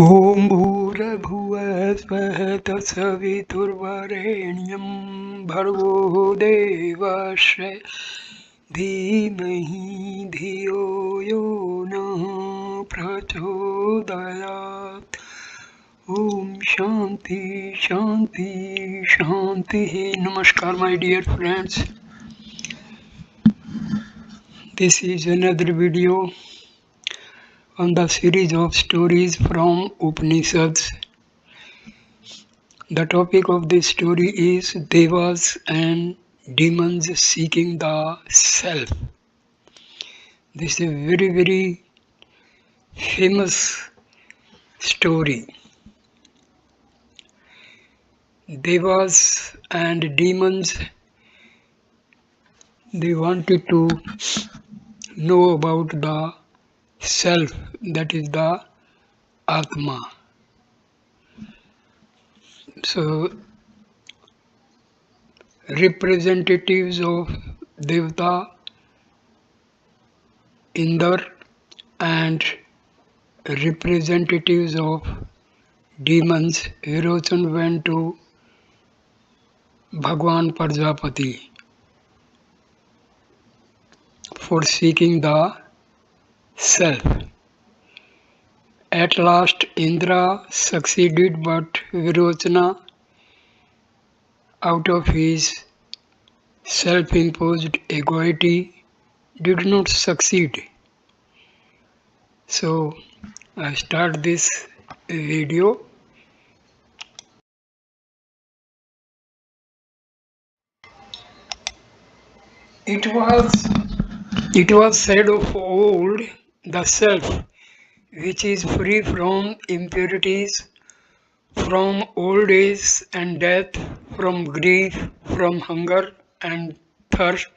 ॐ भूर्भुवः स्वः तत्सवितुर्वरेण्यं भर्गो देवस्य धीमहि धियो यो नः प्रचोदयात्। ॐ शांति शांति शांति. Namaskar my dear friends. This is another video on the series of stories from Upanishads. The topic of this story is Devas and demons seeking the self. This is a very famous story. Devas and demons, they wanted to know about the self, that is the Atma. So representatives of Devta, Indra, and representatives of demons, Virochan went to Bhagwan Prajapati for seeking the self. At last Indra succeeded, but Virochana, out of his self-imposed egoity, did not succeed. So I start this video. It was said of old, the self, which is free from impurities, from old age and death, from grief, from hunger and thirst,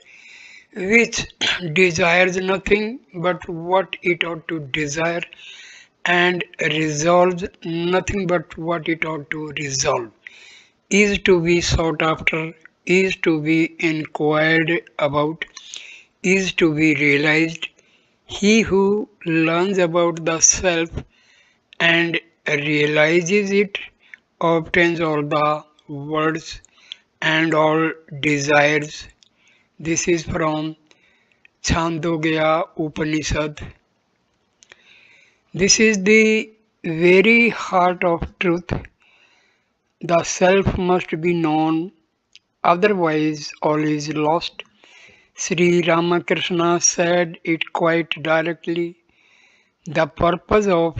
which desires nothing but what it ought to desire, and resolves nothing but what it ought to resolve, is to be sought after, is to be inquired about, is to be realized. He who learns about the self and realizes it obtains all the words and all desires. This is from Chandogya Upanishad. This is the very heart of truth. The self must be known, otherwise all is lost. Sri Ramakrishna said it quite directly. The purpose of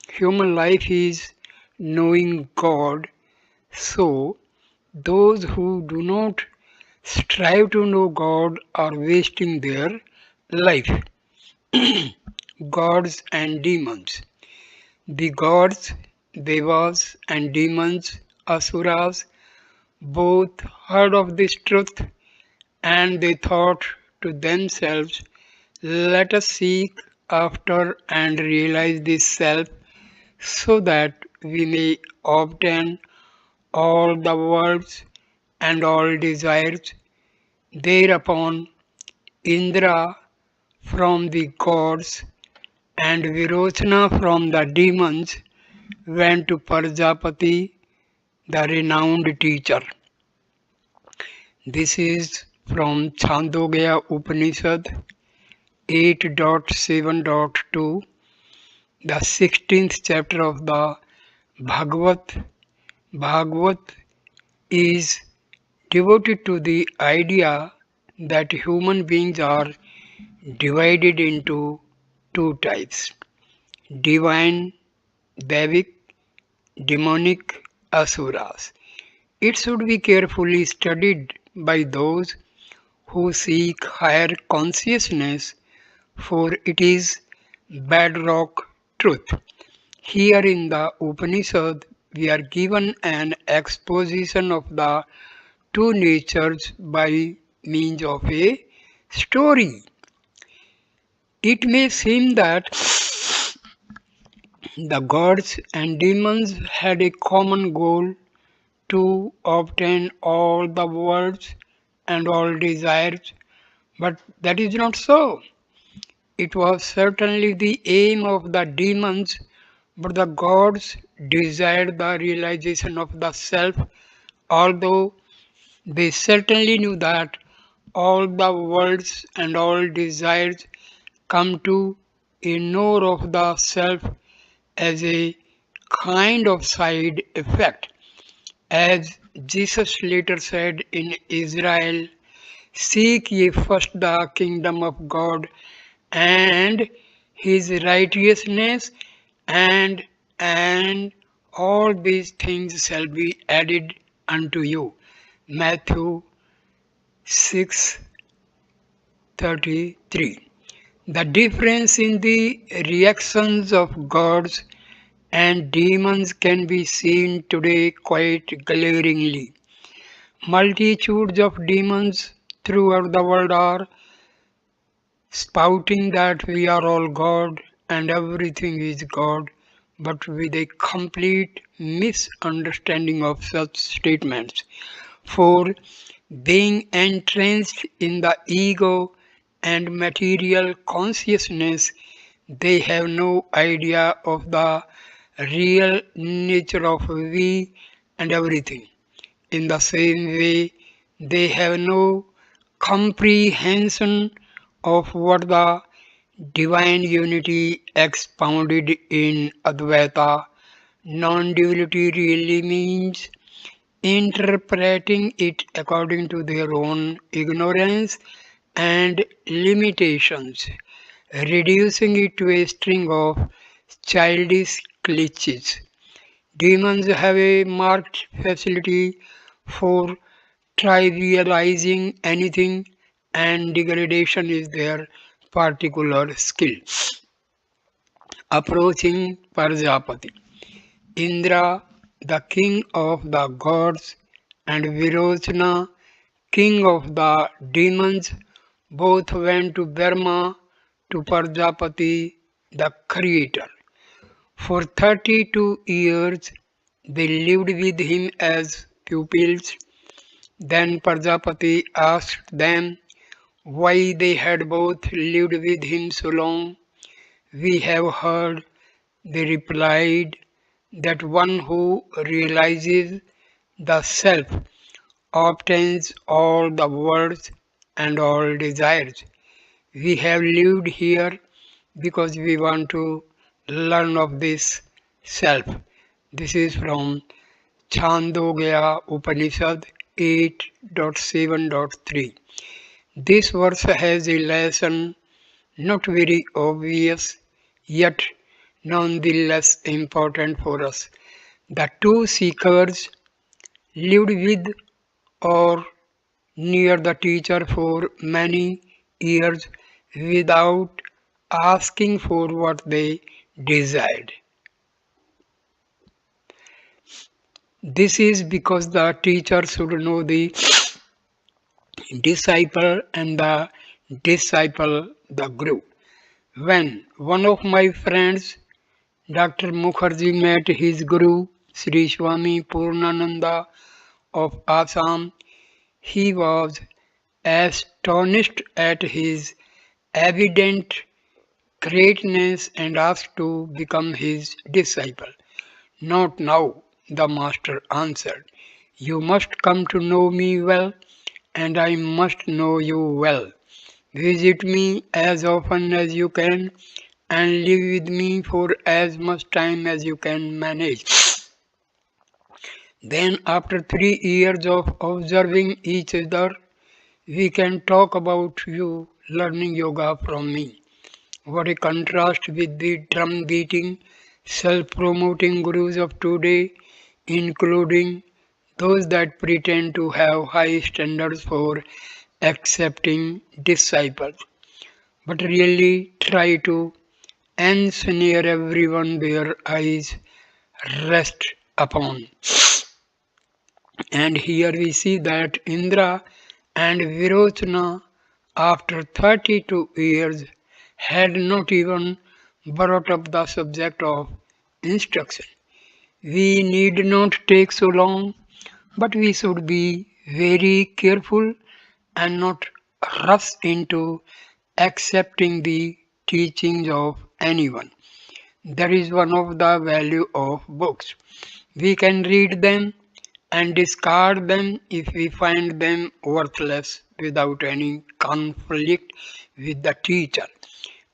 human life is knowing God. So, those who do not strive to know God are wasting their life. Gods and demons. The gods, Devas, and demons, Asuras, both heard of this truth, and they thought to themselves, let us seek after and realize this self, so that we may obtain all the worlds and all desires. Thereupon Indra from the gods and Virochana from the demons went to Prajapati, the renowned teacher. This is from Chandogya Upanishad 8.7.2, the 16th chapter of the Bhagavad. Bhagavad is devoted to the idea that human beings are divided into two types: divine, Devic, demonic, asuras. It should be carefully studied by those who seek higher consciousness, for it is bedrock truth. Here in the Upanishad, we are given an exposition of the two natures by means of a story. It may seem that the gods and demons had a common goal to obtain all the worlds and all desires, but that is not so. It was certainly the aim of the demons But the gods desired the realization of the self, although they certainly knew that all the worlds and all desires come to ignore of the self as a kind of side effect. As Jesus later said in Israel, seek ye first the kingdom of God and his righteousness, and and all these things shall be added unto you. Matthew 6:33. The difference in the reactions of gods and demons can be seen today quite glaringly. Multitudes of demons throughout the world are spouting that we are all God and everything is God, but with a complete misunderstanding of such statements. For being entrenched in the ego and material consciousness, they have no idea of the real nature of we and everything. In the same way, they have no comprehension of what the divine unity expounded in Advaita non-duality really means, interpreting it according to their own ignorance and limitations, reducing it to a string of childish glitches. Demons have a marked facility for trivializing anything, and degradation is their particular skill. Approaching Prajapati. Indra, the king of the gods, and Virochana, king of the demons, both went to Burma to Prajapati, the creator. For 32 years they lived with him as pupils. Then Prajapati asked them why they had both lived with him so long. We have heard, they replied, that one who realizes the self obtains all the worlds and all desires. We have lived here because we want to learn of this self. This is from Chandogya Upanishad 8.7.3. This verse has a lesson not very obvious, yet nonetheless important for us. The two seekers lived with or near the teacher for many years without asking for what they desired. This is because the teacher should know the disciple and the disciple the guru. When one of my friends, Dr. Mukherjee, met his guru, Sri Swami Purnananda of Assam, he was astonished at his evident greatness and asked to become his disciple. Not now, the master answered. You must come to know me well, and I must know you well. Visit me as often as you can, and live with me for as much time as you can manage. Then, after 3 years of observing each other, we can talk about you learning yoga from me. What a contrast with the drum beating, self promoting gurus of today, including those that pretend to have high standards for accepting disciples, but really try to ensnare everyone their eyes rest upon. And here we see that Indra and Virochana, after 32 years, had not even brought up the subject of instruction. We need not take so long, but we should be very careful and not rush into accepting the teachings of anyone. That is one of the value of books. We can read them and discard them if we find them worthless without any conflict with the teacher.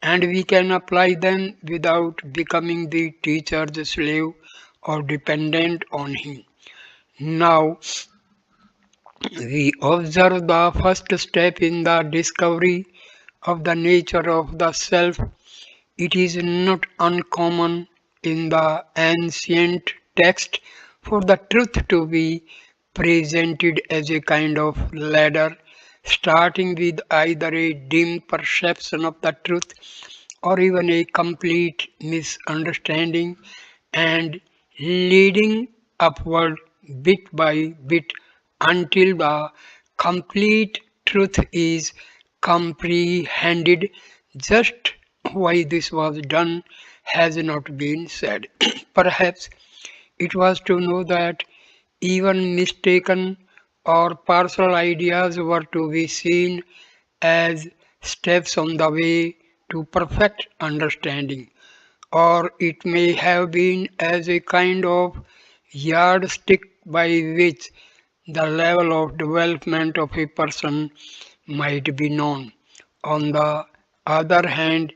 And we can apply them without becoming the teacher's slave or dependent on him. Now, we observe the first step in the discovery of the nature of the self. It is not uncommon in the ancient text for the truth to be presented as a kind of ladder, starting with either a dim perception of the truth or even a complete misunderstanding and leading upward bit by bit until the complete truth is comprehended. Just why this was done has not been said. Perhaps it was to know that even mistaken or partial ideas were to be seen as steps on the way to perfect understanding, or it may have been as a kind of yardstick by which the level of development of a person might be known. On the other hand,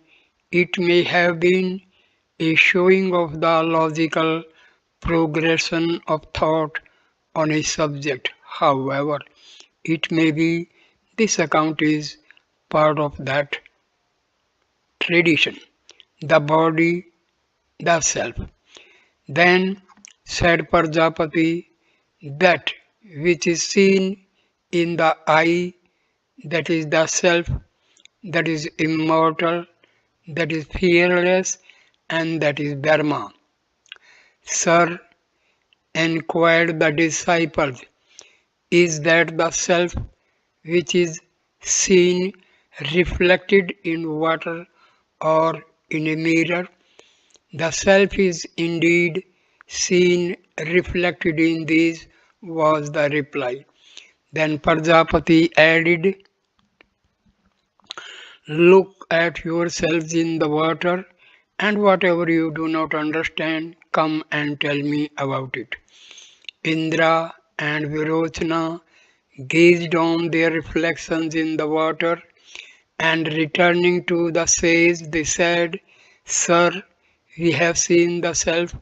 it may have been a showing of the logical progression of thought on a subject. However, it may be this account is part of that tradition. The body, the self. Then said Prajapati, that which is seen in the eye, that is the self, that is immortal, that is fearless, and that is Dharma. Sir, enquired the disciples, is that the self which is seen reflected in water or in a mirror? The self is indeed seen reflected in these, was the reply. Then Prajapati added, look at yourselves in the water, and whatever you do not understand, come and tell me about it. Indra and Virochana gazed on their reflections in the water, and returning to the sage, they said, Sir, we have seen the self,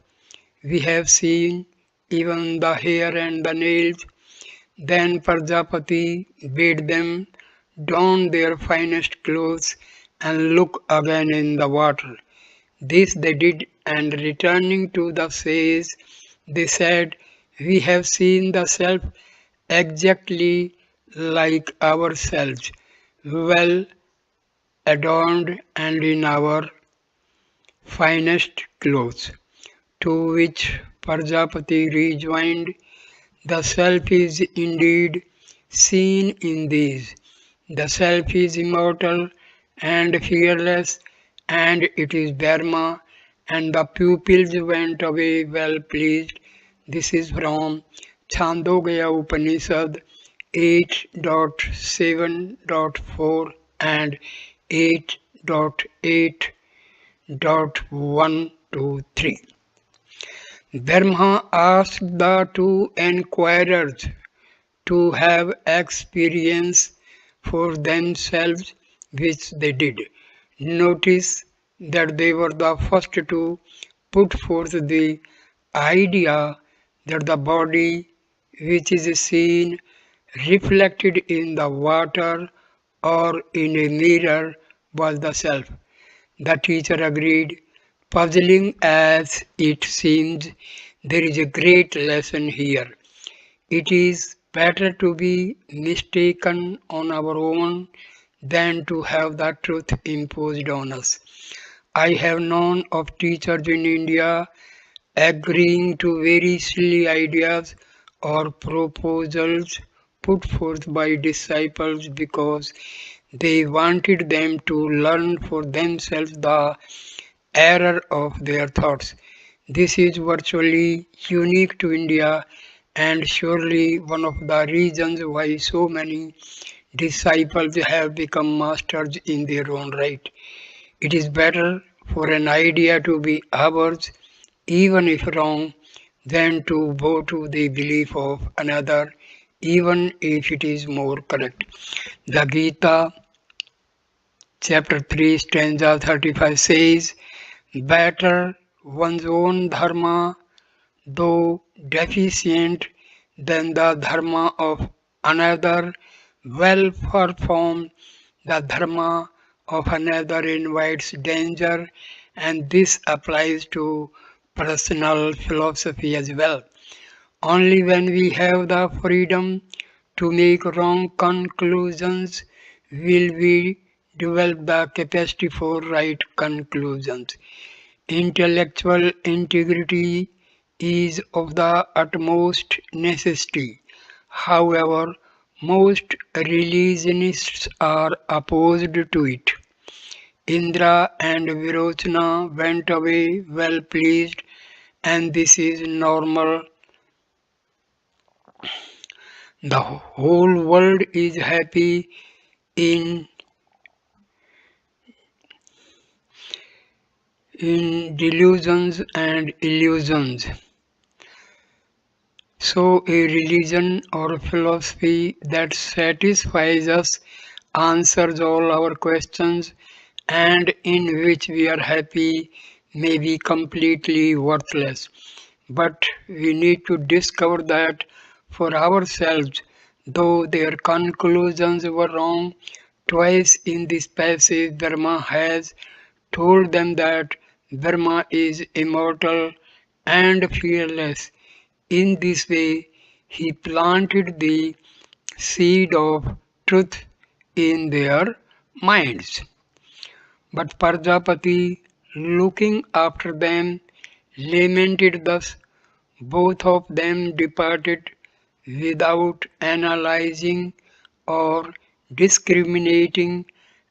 we have seen even the hair and the nails. Then Prajapati bade them don their finest clothes and look again in the water. This they did, and returning to the sage, they said, we have seen the self exactly like ourselves, well adorned and in our finest clothes. To which Prajapati rejoined, the self is indeed seen in these. The self is immortal and fearless, and it is Dharma, and the pupils went away well pleased. This is from Chandogya Upanishad 8.7.4 and 8.8.1 to 3. Dharma asked the two enquirers to have experience for themselves, which they did. Notice that they were the first to put forth the idea that the body, which is seen reflected in the water or in a mirror, was the self. The teacher agreed. Puzzling as it seems, there is a great lesson here. It is better to be mistaken on our own than to have the truth imposed on us. I have known of teachers in India agreeing to very silly ideas or proposals put forth by disciples because they wanted them to learn for themselves the error of their thoughts. This is virtually unique to India and surely one of the reasons why so many disciples have become masters in their own right. It is better for an idea to be ours, even if wrong, than to bow to the belief of another, even if it is more correct. The Gita, chapter 3, stanza 35 says, better one's own dharma, though deficient, than the dharma of another, well performed. The dharma of another invites danger, and this applies to personal philosophy as well. Only when we have the freedom to make wrong conclusions will we develop the capacity for right conclusions. Intellectual integrity is of the utmost necessity. However, most religionists are opposed to it. Indra and Virochana went away well pleased, and this is normal. The whole world is happy in, in delusions and illusions. So, a religion or philosophy that satisfies us, answers all our questions, and in which we are happy may be completely worthless. But we need to discover that for ourselves, though their conclusions were wrong. Twice in this passage, Dharma has told them that Dharma is immortal and fearless. In this way, he planted the seed of truth in their minds. But Prajapati, looking after them, lamented thus, both of them departed without analyzing or discriminating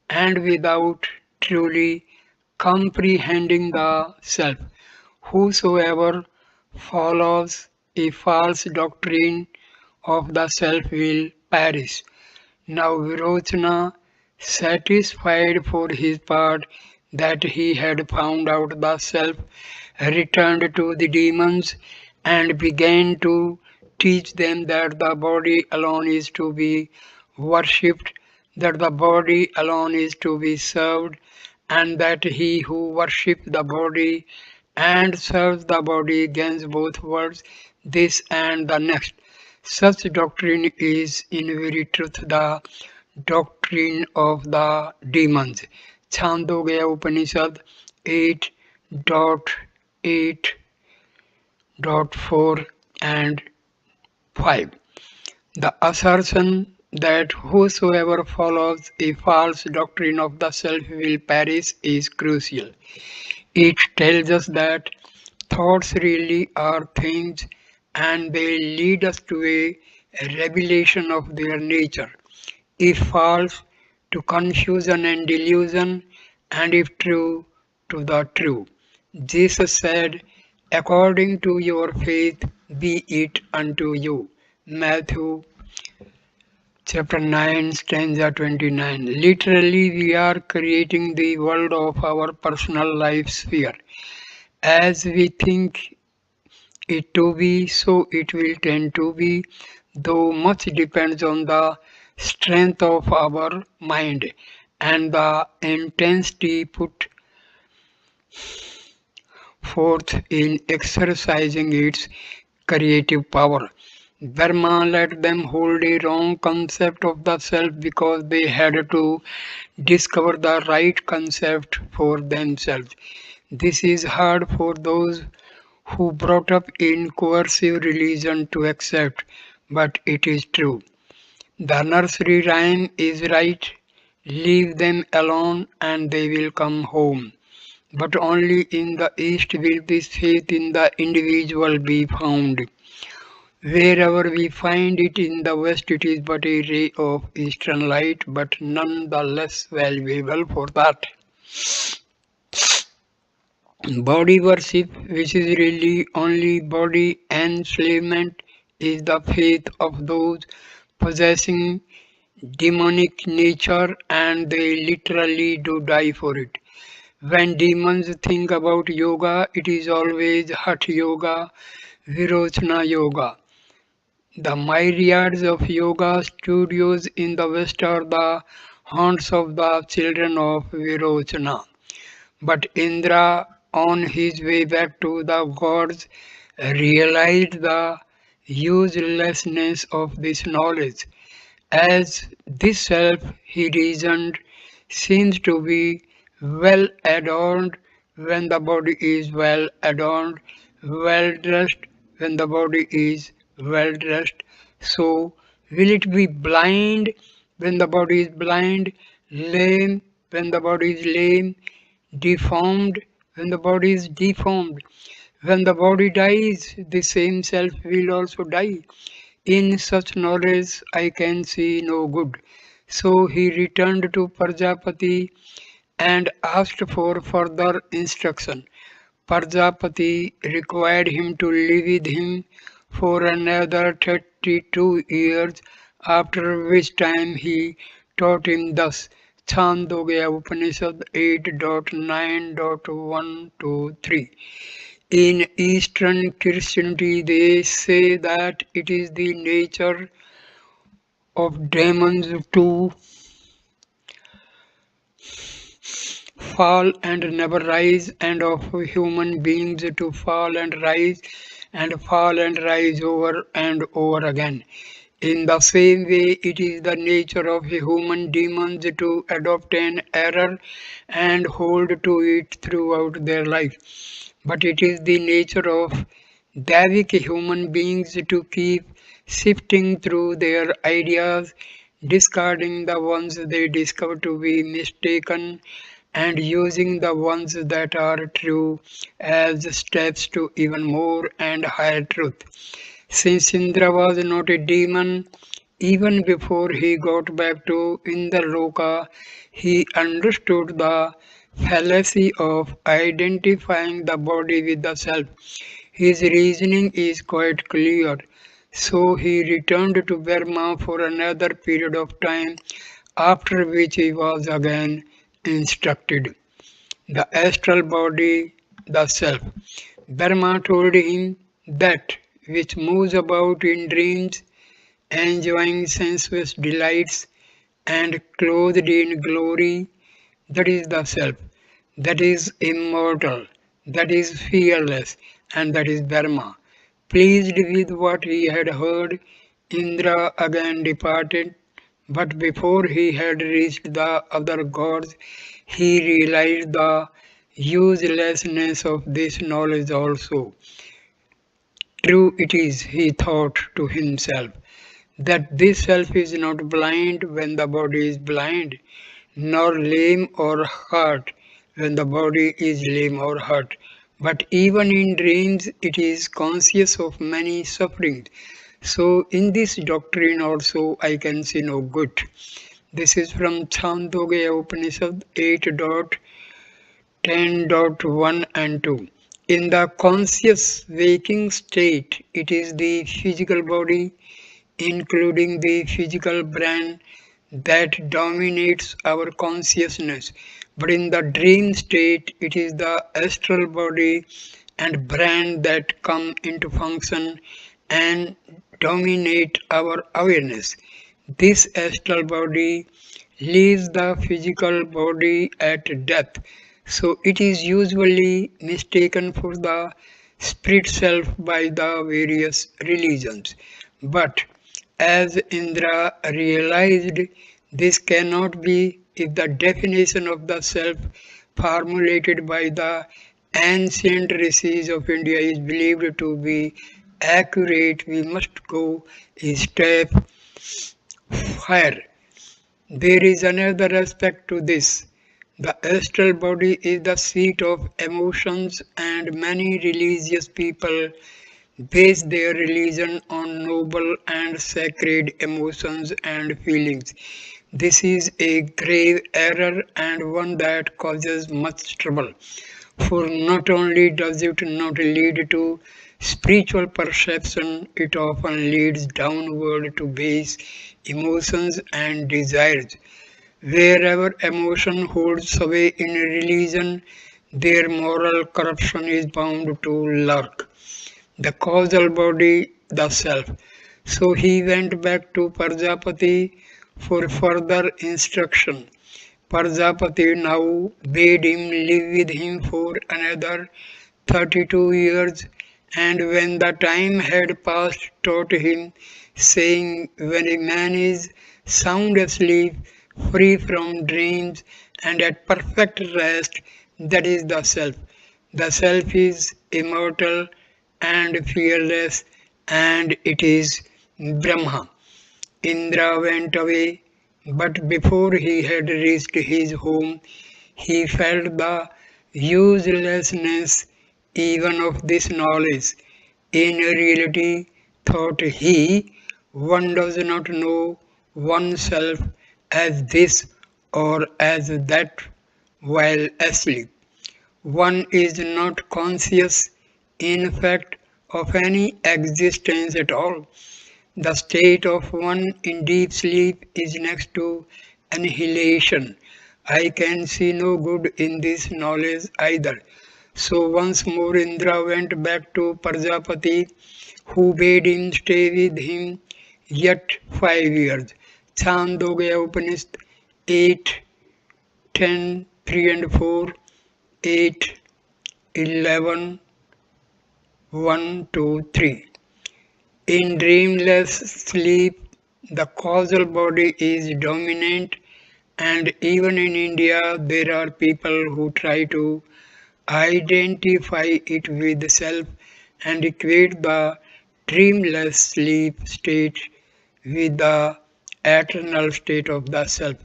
and without truly comprehending the self. Whosoever follows a false doctrine of the self will perish. Now Virochana, satisfied for his part that he had found out the self, returned to the demons and began to teach them that the body alone is to be worshipped, that the body alone is to be served, and that he who worships the body and serves the body gains both worlds, this and the next. Such doctrine is in very truth the doctrine of the demons. Chandogya Upanishad 8.8.4 and 5. The assertion that whosoever follows a false doctrine of the self will perish is crucial. It tells us that thoughts really are things and they lead us to a revelation of their nature. If false, to confusion and delusion, and if true, to the true. Jesus said, according to your faith be it unto you. Matthew chapter 9, stanza 29. Literally, we are creating the world of our personal life sphere. As we think it to be, so it will tend to be, though much depends on the strength of our mind and the intensity put forth in exercising its creative power. Dharma let them hold a wrong concept of the self because they had to discover the right concept for themselves. This is hard for those who brought up in coercive religion to accept, but it is true. The nursery rhyme is right. Leave them alone and they will come home. But only in the East will this faith in the individual be found. Wherever we find it in the West, it is but a ray of Eastern light, but none the less valuable for that. Body worship, which is really only body enslavement, is the faith of those possessing demonic nature and they literally do die for it. When demons think about yoga, it is always Hatha Yoga, Virochana Yoga. The myriads of yoga studios in the West are the haunts of the children of Virochana. But Indra, on his way back to the gods, realized the uselessness of this knowledge. As this self, he reasoned, seems to be well adorned when the body is well adorned, well dressed when the body is well dressed. So, will it be blind when the body is blind, lame when the body is lame, deformed when the body is deformed? When the body dies, the same self will also die. In such knowledge I can see no good. So he returned to Prajapati and asked for further instruction. Prajapati required him to live with him for another 32 years, after which time he taught him thus. Chandogya Upanishad 8.9.1 to 3. In Eastern Christianity, they say that it is the nature of demons to fall and never rise, and of human beings to fall and rise over and over again. In the same way, it is the nature of human demons to adopt an error and hold to it throughout their life. But it is the nature of Davic human beings to keep sifting through their ideas, discarding the ones they discover to be mistaken and using the ones that are true as steps to even more and higher truth. Since Indra was not a demon, even before he got back to Indraloka, he understood the fallacy of identifying the body with the self. His reasoning is quite clear. So he returned to Burma for another period of time, after which he was again instructed. The astral body, the self. Brahma told him that which moves about in dreams, enjoying sensuous delights, and clothed in glory, that is the self, that is immortal, that is fearless, and that is Brahma. Pleased with what he had heard, Indra again departed, but before he had reached the other gods, he realized the uselessness of this knowledge also. True it is, he thought to himself, that this self is not blind when the body is blind, nor lame or hurt when the body is lame or hurt. But even in dreams, it is conscious of many sufferings. So, in this doctrine also, I can see no good. This is from Chandogya Upanishad 8.10.1 and 2. In the conscious waking state, it is the physical body, including the physical brain, that dominates our consciousness. But in the dream state, it is the astral body and brain that come into function and dominate our awareness. This astral body leaves the physical body at death, so it is usually mistaken for the spirit self by the various religions. But as Indra realized, this cannot be if the definition of the self formulated by the ancient rishis of India is believed to be accurate. We must go a step higher. There is another aspect to this. The astral body is the seat of emotions, and many religious people base their religion on noble and sacred emotions and feelings. This is a grave error and one that causes much trouble. For not only does it not lead to spiritual perception, it often leads downward to base emotions and desires. Wherever emotion holds sway in religion, their moral corruption is bound to lurk. The causal body, the self. So he went back to Prajapati for further instruction. Prajapati now bade him live with him for another 32 years, and when the time had passed, taught him, saying, when a man is sound asleep, free from dreams, and at perfect rest, that is the self. The self is immortal and fearless, and it is Brahma. Indra went away, but before he had reached his home, he felt the uselessness even of this knowledge. In reality, thought he, one does not know oneself as this or as that while asleep. One is not conscious, in fact, of any existence at all. The state of one in deep sleep is next to annihilation. I can see no good in this knowledge either. So once more Indra went back to Prajapati, who bade him stay with him yet 5 years. Chandogya Upanishad 8, 10, 3 and 4, 8, 11, 1, 2, 3. In dreamless sleep, the causal body is dominant, and even in India, there are people who try to identify it with the self and equate the dreamless sleep state with the eternal state of the self.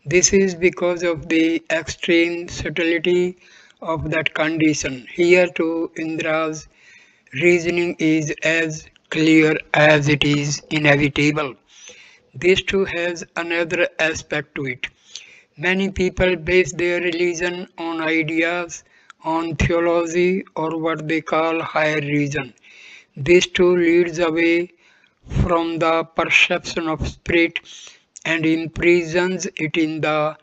This is because of the extreme subtlety of that condition. Here too, Indra's reasoning is as clear as it is inevitable. This too has another aspect to it. Many people base their religion on ideas, on theology, or what they call higher reason. This too leads away from the perception of spirit and imprisons it in the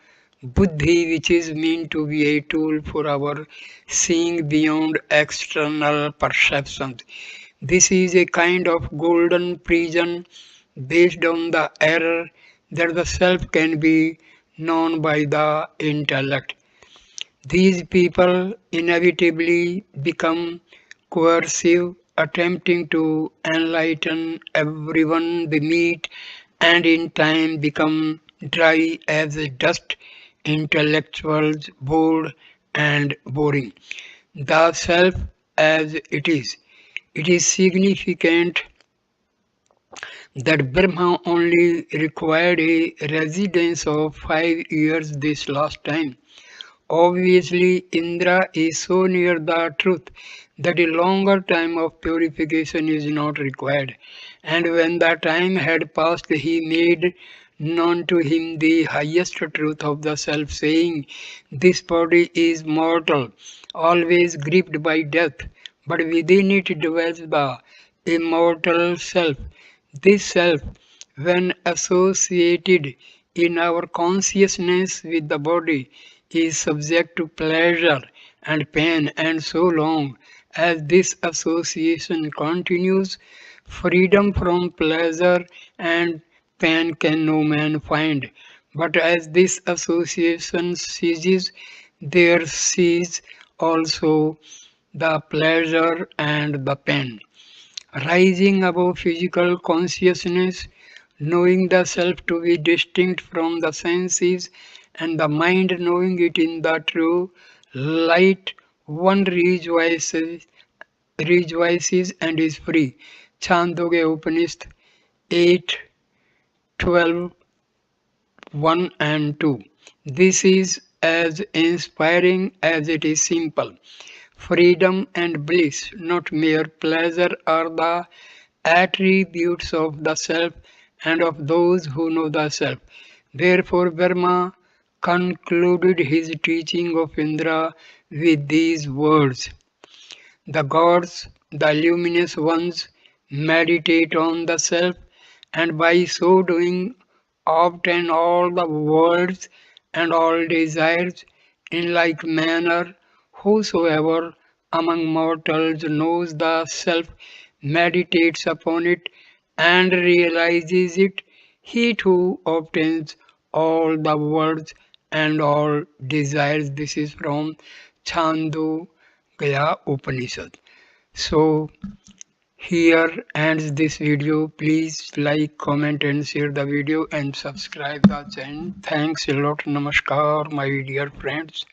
buddhi, which is meant to be a tool for our seeing beyond external perceptions. This is a kind of golden prison based on the error that the self can be known by the intellect. These people inevitably become coercive, attempting to enlighten everyone they meet, and in time become dry as dust, intellectuals, bored and boring. The self as it is. It is significant that Brahma only required a residence of 5 years this last time. Obviously, Indra is so near the truth that a longer time of purification is not required. And when the time had passed, he made known to him the highest truth of the self, saying, this body is mortal, always gripped by death, but within it dwells the immortal self. This self, when associated in our consciousness with the body, is subject to pleasure and pain, and so long as this association continues, freedom from pleasure and pain can no man find. But as this association ceases, there cease also the pleasure and the pain. Rising above physical consciousness, knowing the self to be distinct from the senses, and the mind knowing it in the true light, one rejoices and is free. Chandogya Upanishad 8, 12, 1 and 2. This is as inspiring as it is simple. Freedom and bliss, not mere pleasure, are the attributes of the self and of those who know the self. Therefore, Verma concluded his teaching of Indra with these words. The gods, the luminous ones, meditate on the self, and by so doing obtain all the worlds and all desires in like manner. Whosoever among mortals knows the self, meditates upon it, and realizes it, he too obtains all the worlds and all desires. This is from Chandogya Upanishad. So, here ends this video. Please like, comment and share the video and subscribe the channel. Thanks a lot. Namaskar my dear friends.